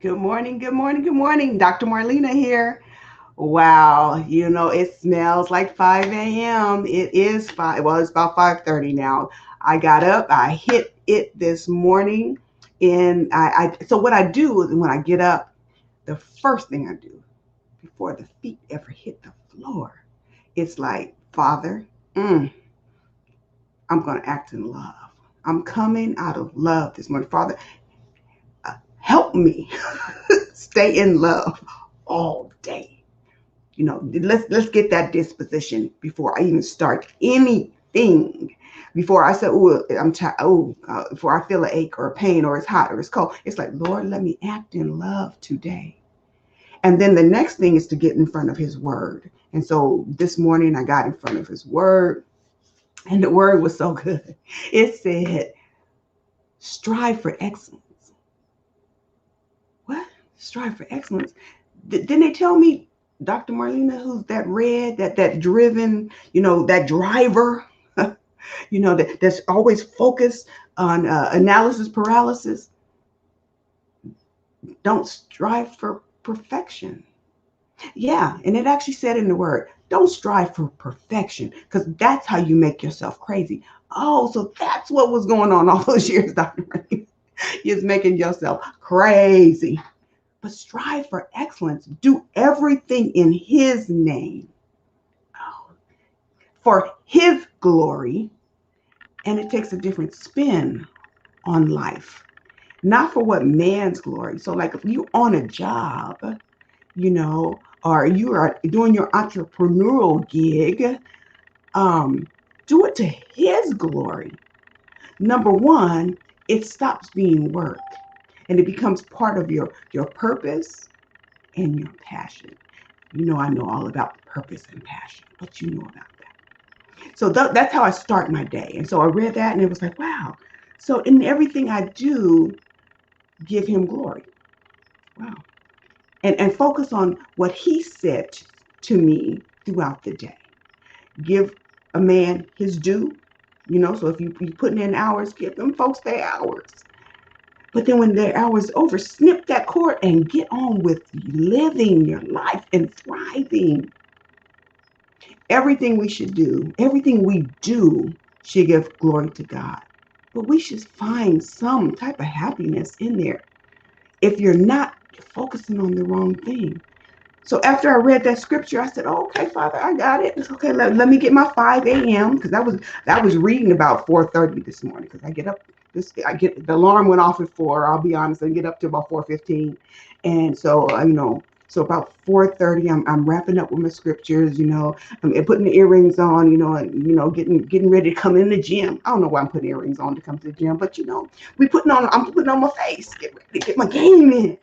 Good morning, good morning, good morning. Dr. Marlena here. Wow, it smells like 5 a.m. It is 5, well, it's about 5:30 now. I got up, I hit it this morning, and so what I do is when I get up, the first thing I do before the feet ever hit the floor, it's like, Father, I'm going to act in love. I'm coming out of love this morning. Father, help me stay in love all day. Let's get that disposition before I even start anything. Before I say, "Oh, I'm tired," before I feel an ache or a pain or it's hot or it's cold, it's like, Lord, let me act in love today. And then the next thing is to get in front of His Word. And so this morning I got in front of His Word, and the Word was so good. It said, "Strive for excellence." What? Strive for excellence? Didn't they tell me, Dr. Marlena, who's that red, that driven, that driver, that's always focused on analysis paralysis? Don't strive for perfection. Yeah, and it actually said in the word, don't strive for perfection, because that's how you make yourself crazy. Oh, so that's what was going on all those years, Dr. Marlena. You're making yourself crazy. But strive for excellence. Do everything in His name, for His glory, and it takes a different spin on life, not for what man's glory. So, like if you on a job, or you are doing your entrepreneurial gig, um, do it to His glory. Number one, it stops being work and it becomes part of your purpose and your passion. I know all about purpose and passion, but you know about that. So that's how I start my day. And so I read that and it was like, wow. So in everything I do, give Him glory. Wow. And focus on what He said to me throughout the day. Give a man his due. So if you putting in hours, give them folks their hours. But then when their hours over, snip that cord and get on with living your life and thriving. Everything we do should give glory to God. But we should find some type of happiness in there. If you're not, you're focusing on the wrong thing. So after I read that scripture, I said, oh, okay, Father, I got it. It's okay. Let me get my 5 a.m. because I was reading about 4:30 this morning because I get up. I get the alarm went off at 4. I'll be honest, I get up to about 4:15, and so so about 4:30, I'm wrapping up with my scriptures. I'm putting the earrings on. And getting ready to come in the gym. I don't know why I'm putting earrings on to come to the gym, but I'm putting on my face, get ready to get my game in.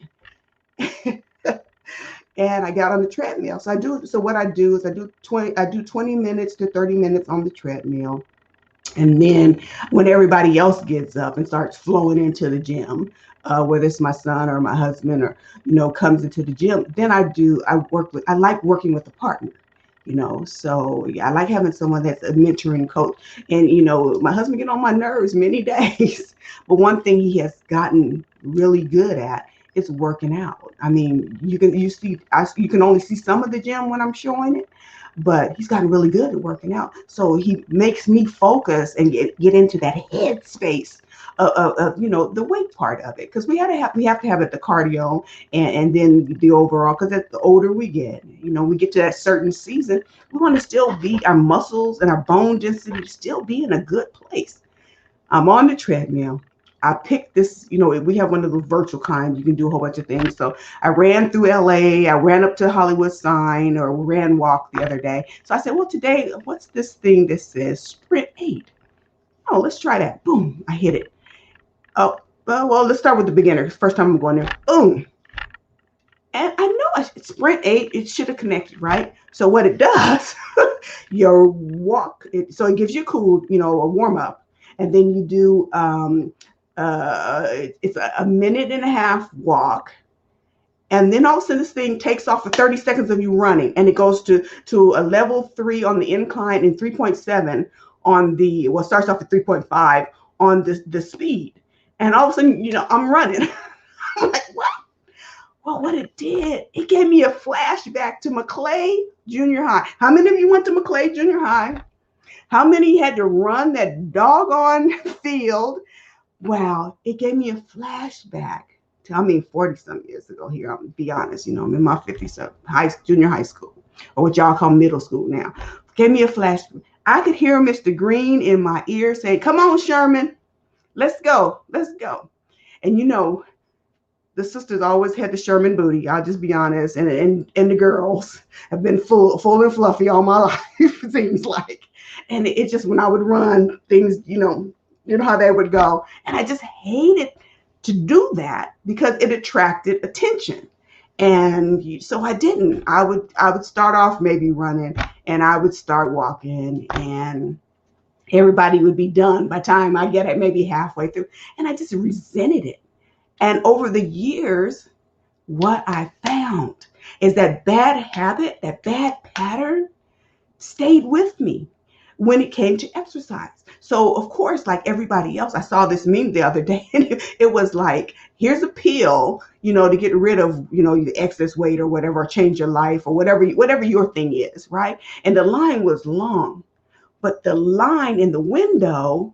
And I got on the treadmill. So what I do is I do 20 minutes to 30 minutes on the treadmill. And then when everybody else gets up and starts flowing into the gym, whether it's my son or my husband or comes into the gym, then I like working with a partner. So yeah, I like having someone that's a mentoring coach. And my husband get on my nerves many days, but one thing he has gotten really good at is working out. I mean, you can only see some of the gym when I'm showing it, but he's gotten really good at working out. So he makes me focus and get into that head space of the weight part of it, because we have to have it, the cardio, and then the overall, because the older we get, we get to that certain season, we want to still be, our muscles and our bone density to still be in a good place. I'm on the treadmill. I picked this, we have one of those virtual kinds. You can do a whole bunch of things. So I ran through LA. I ran up to Hollywood Sign or ran walk the other day. So I said, well, today, what's this thing that says Sprint 8? Oh, let's try that. Boom, I hit it. Oh, well, let's start with the beginner. First time I'm going there. Boom. And I know Sprint 8, it should have connected, right? So what it does, your walk, so it gives you a warm up. And then you do, it's a minute and a half walk. And then all of a sudden this thing takes off for 30 seconds of you running. And it goes to a level 3 on the incline and 3.7 on it starts off at 3.5 on the speed. And all of a sudden, I'm running. I'm like, what? Well, what it did, it gave me a flashback to Maclay Junior High. How many of you went to Maclay Junior High? How many had to run that doggone field? Wow, it gave me a flashback to, 40 some years ago here. I'm be honest, I'm in my 50s, so junior high school, or what y'all call middle school now. Gave me a flashback. I could hear Mr. Green in my ear saying, "Come on, Sherman, let's go, let's go." And the sisters always had the Sherman booty. I'll just be honest, and the girls have been full and fluffy all my life. It seems like, and it just, when I would run things, how they would go, and I just hated to do that because it attracted attention, and so I didn't. I would start off maybe running, and I would start walking, and everybody would be done by the time I get it maybe halfway through, and I just resented it. And over the years, what I found is that bad habit, that bad pattern stayed with me when it came to exercise. So of course, like everybody else, I saw this meme the other day, and it was like, here's a pill, to get rid of, your excess weight or whatever, or change your life or whatever your thing is, right? And the line was long, but the line in the window,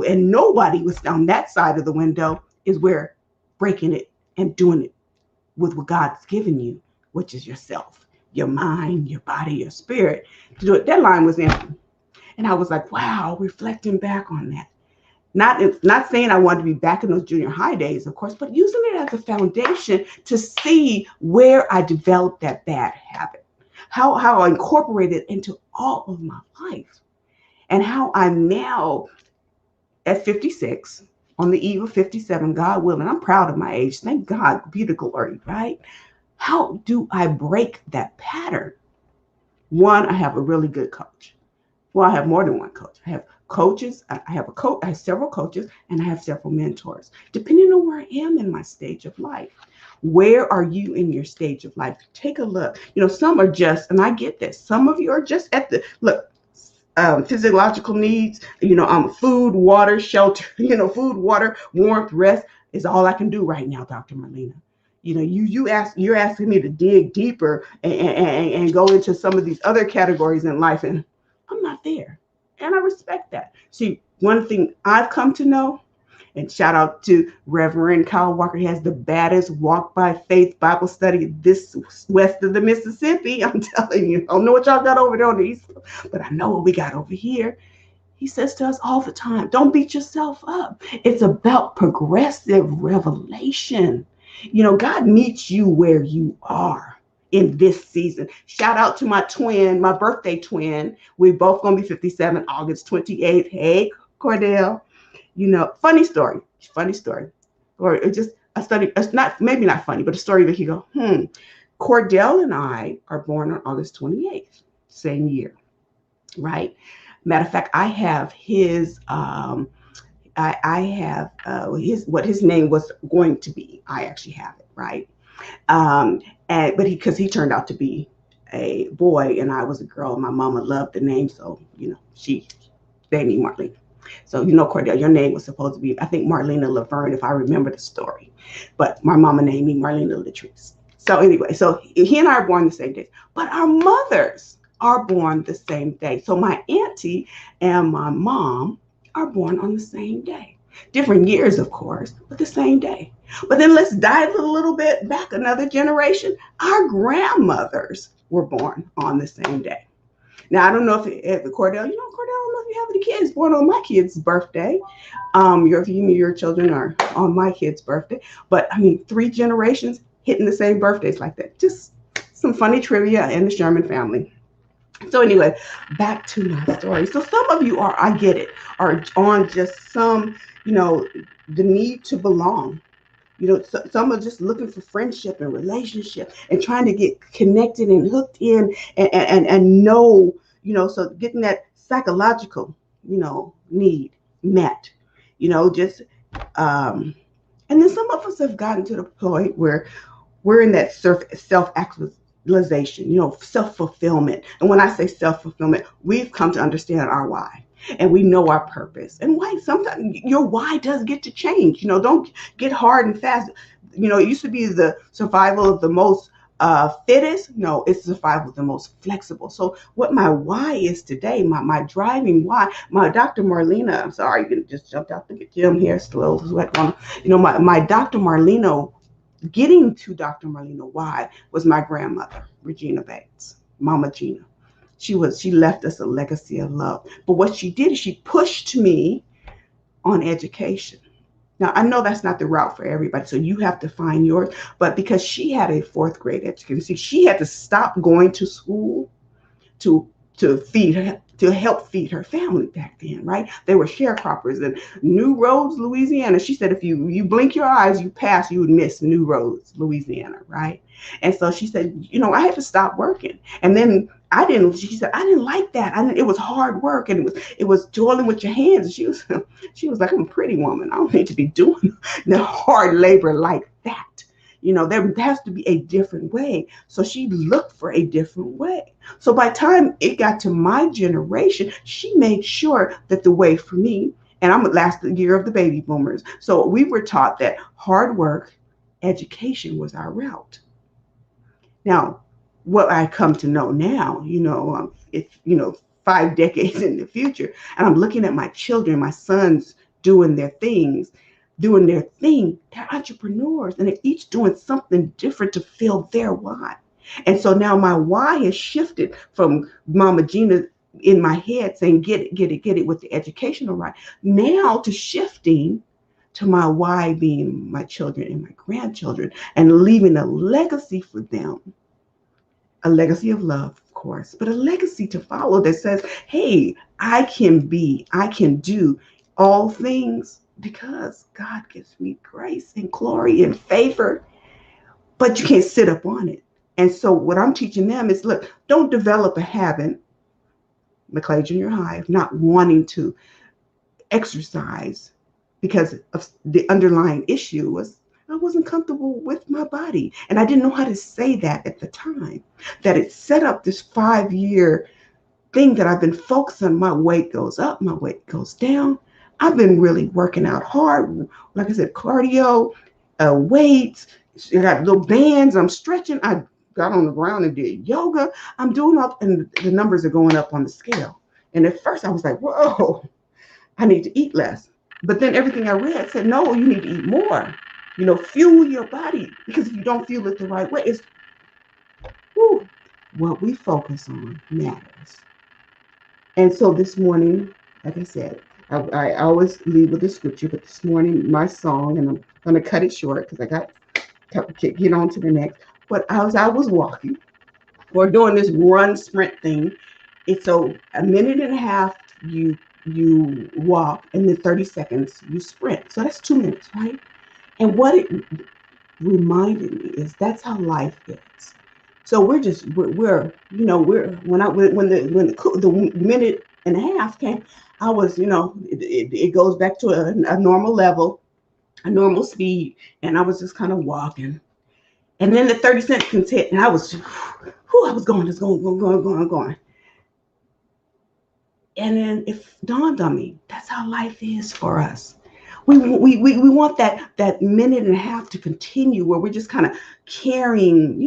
and nobody was on that side of the window, is where breaking it and doing it with what God's given you, which is yourself, your mind, your body, your spirit, to do it. That line was empty. And I was like, wow, reflecting back on that. Not saying I wanted to be back in those junior high days, of course, but using it as a foundation to see where I developed that bad habit, how I incorporated it into all of my life, and how I'm now at 56, on the eve of 57, God willing. I'm proud of my age. Thank God, be the glory, right? How do I break that pattern? One, I have a really good coach. Well, I have more than one coach. I have coaches. I have several coaches, and I have several mentors, depending on where I am in my stage of life. Where are you in your stage of life? Take a look. Some are just, and I get this, some of you are just at the, look, physiological needs, food, water, shelter, food, water, warmth, rest is all I can do right now, Dr. Marlena. You're asking me to dig deeper and go into some of these other categories in life, and I'm not there. And I respect that. See, one thing I've come to know, and shout out to Reverend Kyle Walker. He has the baddest Walk by Faith Bible study this west of the Mississippi. I'm telling you, I don't know what y'all got over there on the east, but I know what we got over here. He says to us all the time, don't beat yourself up. It's about progressive revelation. God meets you where you are in this season. Shout out to my twin, my birthday twin. We both gonna be 57, August 28th. Hey, Cordell. Funny story, or just a study. It's maybe not funny, but a story that you go, Cordell and I are born on August 28th, same year, right? Matter of fact, I have his, I have what his name was going to be. I actually have it, right? But because he turned out to be a boy and I was a girl, my mama loved the name, so she named me Marlene. So, Cordell, your name was supposed to be, I think, Marlena Laverne, if I remember the story. But my mama named me Marlena Latrice. So anyway, so he and I are born the same day. But our mothers are born the same day. So my auntie and my mom are born on the same day. Different years, of course, but the same day. But then let's dive a little bit back another generation. Our grandmothers were born on the same day. Now, I don't know if Cordell, Cordell, I don't know if you have any kids born on my kid's birthday. Your children are on my kid's birthday. But, 3 generations hitting the same birthdays like that. Just some funny trivia in the Sherman family. So anyway, back to my story. So some of you I get it, are on just some, the need to belong. Some are just looking for friendship and relationship and trying to get connected and hooked in and know, so getting that psychological, need met, and then some of us have gotten to the point where we're in that self-actualization, self-fulfillment. And when I say self-fulfillment, we've come to understand our why. And we know our purpose. And why sometimes your why does get to change. Don't get hard and fast. it used to be the survival of the most fittest. No, it's survival of the most flexible. So what my why is today, my driving why, my Dr. Marlena, I'm sorry, you just jumped out the gym here, slow sweat on. My Dr. Marlena, getting to Dr. Marlena why was my grandmother, Regina Bates, Mama Gina. She left us a legacy of love. But what she did is she pushed me on education. Now, I know that's not the route for everybody, so you have to find yours. But because she had a fourth grade education, see, she had to stop going to school to feed her, to help feed her family back then, right? They were sharecroppers in New Roads, Louisiana. She said if you blink your eyes, you pass, you would miss New Roads, Louisiana, right? And so she said, I had to stop working. And then she said, I didn't like that. It was hard work, and it was toiling with your hands. She was like, I'm a pretty woman. I don't need to be doing the hard labor like that. There has to be a different way. So she looked for a different way. So by the time it got to my generation, she made sure that the way for me, and I'm the last year of the baby boomers, so we were taught that hard work, education was our route. Now, what I come to know now, it's 5 decades in the future, and I'm looking at my children, my sons doing their things, doing their thing. They're entrepreneurs, and they're each doing something different to fill their why. And so now my why has shifted from Mama Gina in my head saying, get it with the educational right, now to shifting to my why being my children and my grandchildren, and leaving a legacy for them. A legacy of love, of course, but a legacy to follow that says, hey, I can do all things because God gives me grace and glory and favor, but you can't sit up on it. And so what I'm teaching them is, look, don't develop a habit, McClay Junior High, of not wanting to exercise because of the underlying issue was I wasn't comfortable with my body. And I didn't know how to say that at the time, that it set up this 5-year thing that I've been focused on. My weight goes up, my weight goes down. I've been really working out hard. Like I said, cardio, weights, I got little bands, I'm stretching. I got on the ground and did yoga. I'm doing all, and the numbers are going up on the scale. And at first I was like, whoa, I need to eat less. But then everything I read said, no, you need to eat more. Fuel your body, because if you don't fuel it the right way, it's what we focus on matters. And so this morning, like I said, I always leave with the scripture, but this morning my song, and I'm going to cut it short because I got to get on to the next. But as I was walking or doing this run sprint thing, it's so a minute and a half you walk, and then 30 seconds you sprint. So that's 2 minutes, right? And what it reminded me is that's how life is. So we're when the minute and a half came, I was, it goes back to a normal level, a normal speed, and I was just kind of walking. And then the 30 seconds hit, and I was going. And then it dawned on me, that's how life is for us. We want that minute and a half to continue where we're just kind of carrying,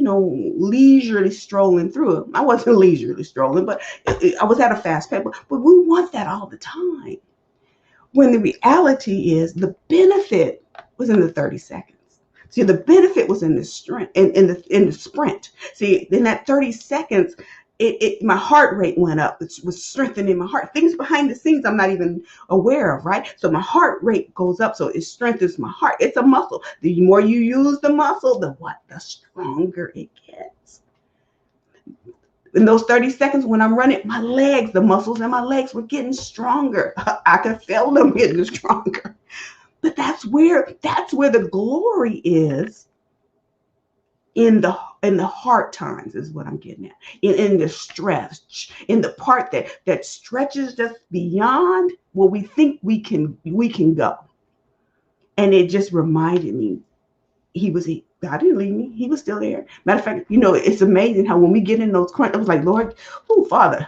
leisurely strolling through it. I wasn't leisurely strolling, but I was at a fast pace. But we want that all the time. When the reality is the benefit was in the 30 seconds. See, the benefit was in the strength, in the sprint. See, in that 30 seconds, my heart rate went up. It was strengthening my heart. Things behind the scenes I'm not even aware of, right? So my heart rate goes up, so it strengthens my heart. It's a muscle. The more you use the muscle, the stronger it gets. In those 30 seconds when I'm running, my legs, the muscles in my legs were getting stronger. I could feel them getting stronger. But that's where the glory is. In the hard times is what I'm getting at. In the stretch, in the part that stretches just beyond where we think we can go. And it just reminded me, God didn't leave me. He was still there. Matter of fact, it's amazing how when we get in those crunch, I was like, Lord, Father,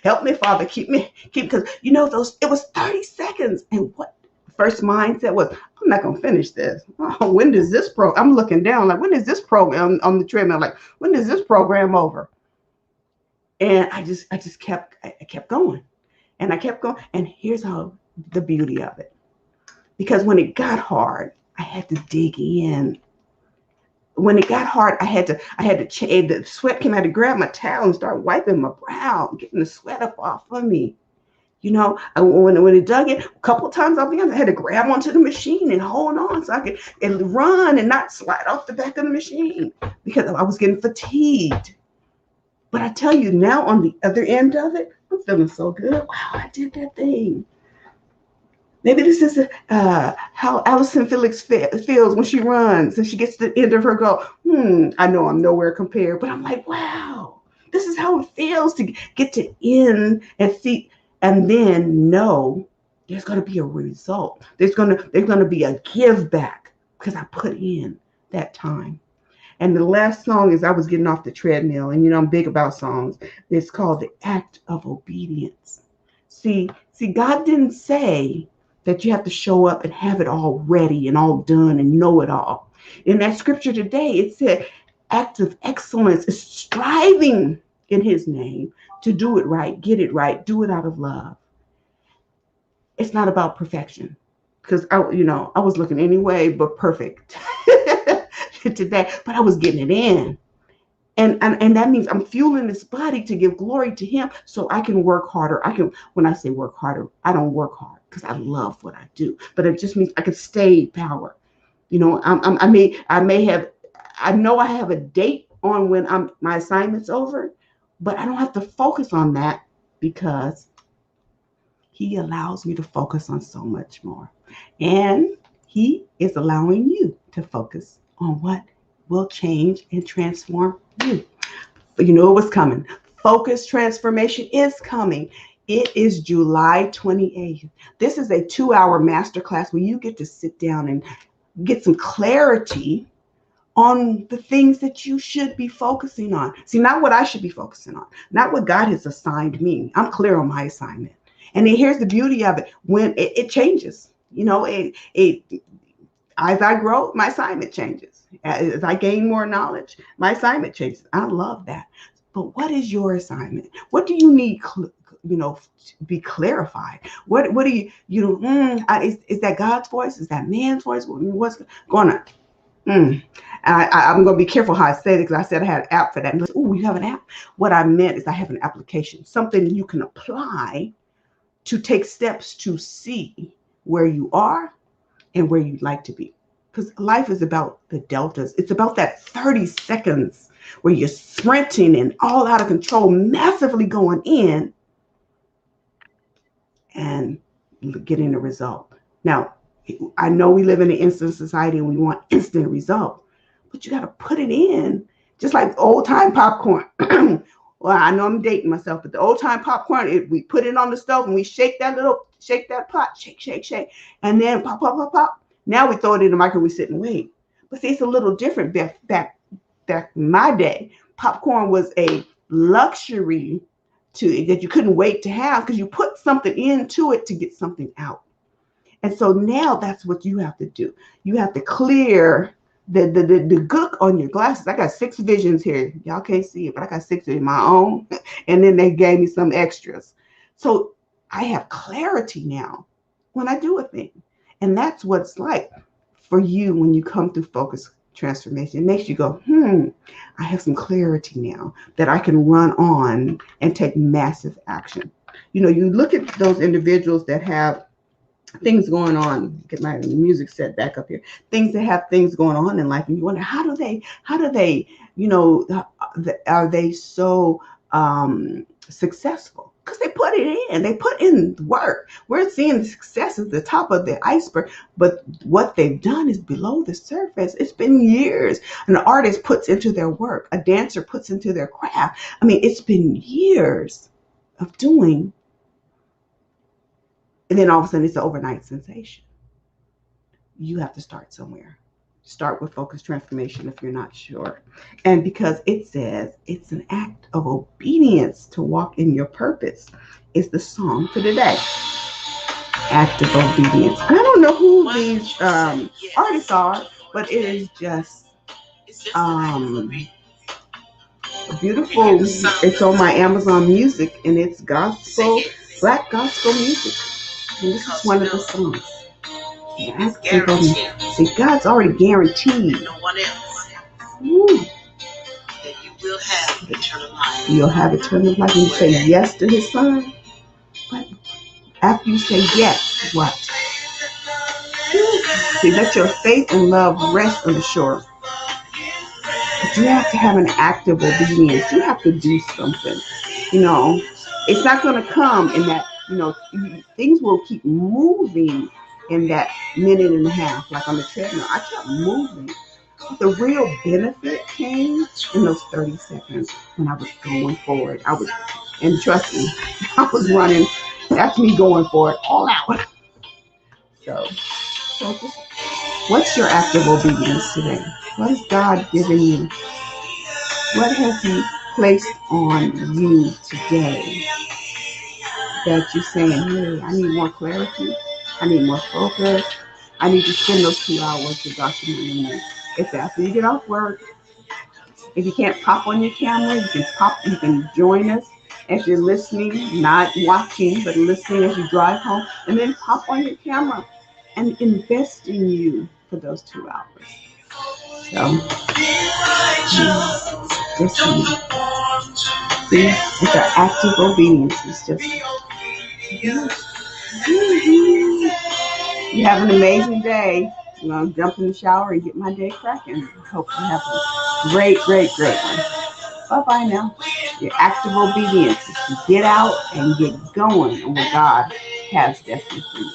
help me, Father, keep because it was 30 seconds, and what first mindset was, I'm not gonna finish this. Oh, when does this I'm looking down like, when is this program on the treadmill? Like, when is this program over? And I kept going, and I kept going. And here's how the beauty of it, because when it got hard, I had to dig in. When it got hard, I had to change. The sweat came. I had to grab my towel and start wiping my brow, getting the sweat up off of me. When it dug in, a couple of times I'll be honest, I had to grab onto the machine and hold on so I could and run and not slide off the back of the machine because I was getting fatigued. But I tell you now, on the other end of it, I'm feeling so good. Wow, I did that thing. Maybe this is how Allison Felix feels when she runs and she gets to the end of her goal. I know I'm nowhere compared, but I'm like, wow, this is how it feels to get to end and see. And then know there's going to be a result. There's going to be a give back because I put in that time. And the last song is I was getting off the treadmill, and I'm big about songs. It's called The Act of Obedience. See, God didn't say that you have to show up and have it all ready and all done and know it all. In that scripture today, it said act of excellence is striving in his name to do it right, get it right, do it out of love. It's not about perfection, because I was looking anyway but perfect today, but I was getting it in. And that means I'm fueling this body to give glory to him so I can work harder. When I say work harder, I don't work hard because I love what I do, but it just means I can stay power. I know I have a date on when my assignment's over, but I don't have to focus on that because he allows me to focus on so much more. And he is allowing you to focus on what will change and transform you. But you know what's coming. Focus transformation is coming. It is July 28th. This is a 2-hour masterclass where you get to sit down and get some clarity on the things that you should be focusing on. See, not what I should be focusing on, not what God has assigned me. I'm clear on my assignment. And then here's the beauty of it. When it changes, as I grow, my assignment changes. As I gain more knowledge, my assignment changes. I love that. But what is your assignment? What do you need, be clarified? What do you, is that God's voice? Is that man's voice? What's going on? I'm going to be careful how I say it because I said I had an app for that. Oh, you have an app? What I meant is I have an application, something you can apply to take steps to see where you are and where you'd like to be. Because life is about the deltas. It's about that 30 seconds where you're sprinting and all out of control, massively going in and getting a result. Now, I know we live in an instant society and we want instant result, but you got to put it in, just like old time popcorn. Well, I know I'm dating myself, but the old time popcorn, we put it on the stove and we shake that pot, shake, and then pop, pop, pop, pop. Now we throw it in the microwave, we sit and wait. But see, it's a little different. Back in my day, popcorn was a luxury that you couldn't wait to have because you put something into it to get something out. And so now that's what you have to do. You have to clear the gook on your glasses. I got 6 visions here. Y'all can't see it, but I got 6 in my own. And then they gave me some extras. So I have clarity now when I do a thing. And that's what it's like for you when you come through focus transformation. It makes you go, I have some clarity now that I can run on and take massive action. You look at those individuals that have things going on, get my music set back up here, things that have things going on in life, and you wonder, how do they, are they so successful? Because they put it in, they put in work. We're seeing success at the top of the iceberg, but what they've done is below the surface. It's been years. An artist puts into their work, a dancer puts into their craft. I mean, it's been years of doing. And then all of a sudden it's an overnight sensation. You have to start somewhere. Start with focus transformation if you're not sure. And because it says it's an act of obedience to walk in your purpose, is the song for today. Active obedience. I don't know who these artists are, but it is just beautiful. It's on my Amazon Music, and it's gospel, black gospel music. And this is one of the songs. Active obedience. See, God's already guaranteed. Woo. You'll have eternal life. And you say yes to His Son. But after you say yes, what? See, let your faith and love rest on the shore. But you have to have an active obedience. You have to do something. You know, it's not going to come in that, things will keep moving in that minute and a half, like on the treadmill. I kept moving. But the real benefit came in those 30 seconds when I was going forward. And trust me, I was running. That's me going for it all out. So just, what's your active obedience today? What has God given you? What has He placed on you today that you're saying, hey, I need more clarity, I need more focus, I need to spend those 2 hours with Dr. Marina. It's after you get off work. If you can't pop on your camera, you can join us as you're listening, not watching, but listening as you drive home, and then pop on your camera and invest in you for those 2 hours. So, see, it's an active obedience. It's just, you have an amazing day. I'm going to jump in the shower and get my day cracking. Hope you have a great, great, great one. Bye-bye now. Your active obedience is to get out and get going on what God has destined for you.